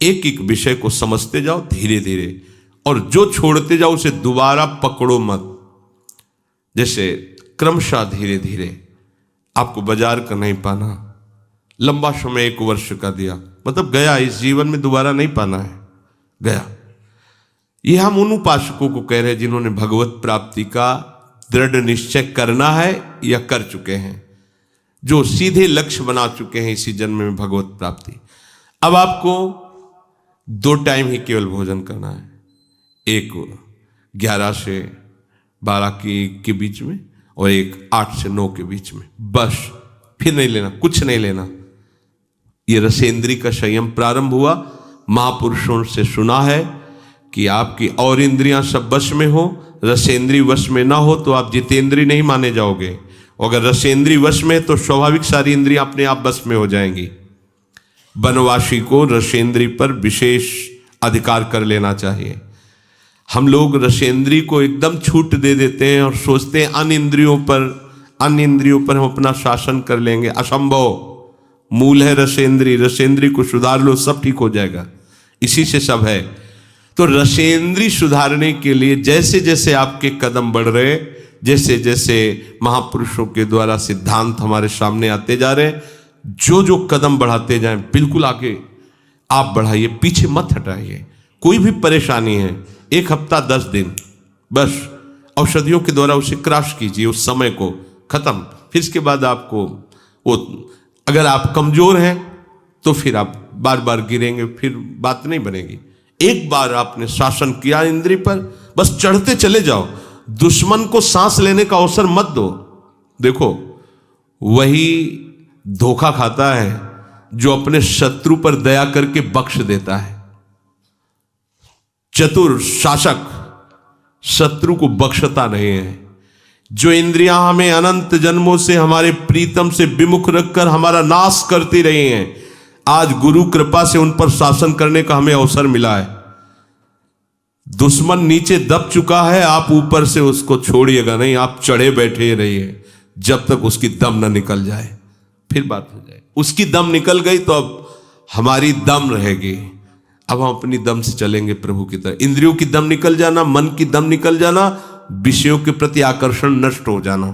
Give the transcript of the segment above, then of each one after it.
एक एक विषय को समझते जाओ धीरे धीरे, और जो छोड़ते जाओ उसे दोबारा पकड़ो मत। जैसे क्रमशः धीरे धीरे आपको बाजार का नहीं पाना, लंबा समय 1 वर्ष का दिया, मतलब गया, इस जीवन में दोबारा नहीं पाना है, गया। ये हम उन उपासकों को कह रहे हैं जिन्होंने भगवत प्राप्ति का दृढ़ निश्चय करना है या कर चुके हैं, जो सीधे लक्ष्य बना चुके हैं इसी जन्म में भगवत प्राप्ति। अब आपको 2 टाइम ही केवल भोजन करना है, एक 11 से 12 के बीच में और एक 8 से 9 के बीच में, बस। फिर नहीं लेना, कुछ नहीं लेना। ये रसेंद्री का संयम प्रारंभ हुआ। महापुरुषों से सुना है कि आपकी और इंद्रियां सब वश में हो, रसेंद्री वश में ना हो तो आप जितेंद्री नहीं माने जाओगे। अगर रसेंद्री वश में है तो स्वाभाविक सारी इंद्रियां अपने आप वश में हो जाएंगी। वनवासी को रसेंद्री पर विशेष अधिकार कर लेना चाहिए। हम लोग रसेंद्री को एकदम छूट दे देते हैं और सोचते हैं अन्य इंद्रियों पर हम अपना शासन कर लेंगे। असंभव। मूल है रसेंद्री, रसेंद्री को सुधार लो, सब ठीक हो जाएगा, इसी से सब है। तो रसेंद्री सुधारने के लिए जैसे जैसे आपके कदम बढ़ रहे, जैसे जैसे महापुरुषों के द्वारा सिद्धांत हमारे सामने आते जा रहे, जो जो कदम बढ़ाते जाएं बिल्कुल आगे आप बढ़ाइए, पीछे मत हटाइए। कोई भी परेशानी है 1 हफ्ता 10 दिन, बस औषधियों के द्वारा उसे क्रॉस कीजिए, उस समय को खत्म। फिर इसके बाद आपको वो, अगर आप कमजोर हैं तो फिर आप बार बार गिरेंगे, फिर बात नहीं बनेगी। एक बार आपने शासन किया इंद्रिय पर, बस चढ़ते चले जाओ। दुश्मन को सांस लेने का अवसर मत दो। देखो, वही धोखा खाता है जो अपने शत्रु पर दया करके बख्श देता है। चतुर शासक शत्रु को बख्शता नहीं है। जो इंद्रियां हमें अनंत जन्मों से हमारे प्रीतम से विमुख रखकर हमारा नाश करती रही हैं, आज गुरु कृपा से उन पर शासन करने का हमें अवसर मिला है। दुश्मन नीचे दब चुका है, आप ऊपर से उसको छोड़िएगा नहीं, आप चढ़े बैठे रहिए जब तक उसकी दम न निकल जाए, फिर बात हो जाए। उसकी दम निकल गई तो अब हमारी दम रहेगी। अब हम अपनी दम से चलेंगे प्रभु की तरह। इंद्रियों की दम निकल जाना, मन की दम निकल जाना, विषयों के प्रति आकर्षण नष्ट हो जाना,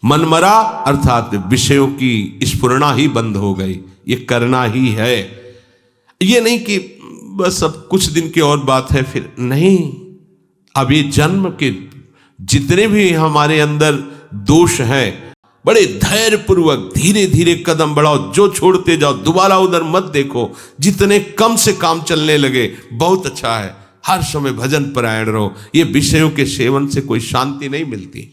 मन मरा अर्थात विषयों की स्फुरना ही बंद हो गई। ये करना ही है, ये नहीं कि बस अब कुछ दिन की और बात है फिर नहीं। अब ये जन्म के जितने भी हमारे अंदर दोष हैं, बड़े धैर्य पूर्वक धीरे धीरे कदम बढ़ाओ। जो छोड़ते जाओ दोबारा उधर मत देखो। जितने कम से काम चलने लगे बहुत अच्छा है। हर समय भजन परायण रहो। ये विषयों के सेवन से कोई शांति नहीं मिलती।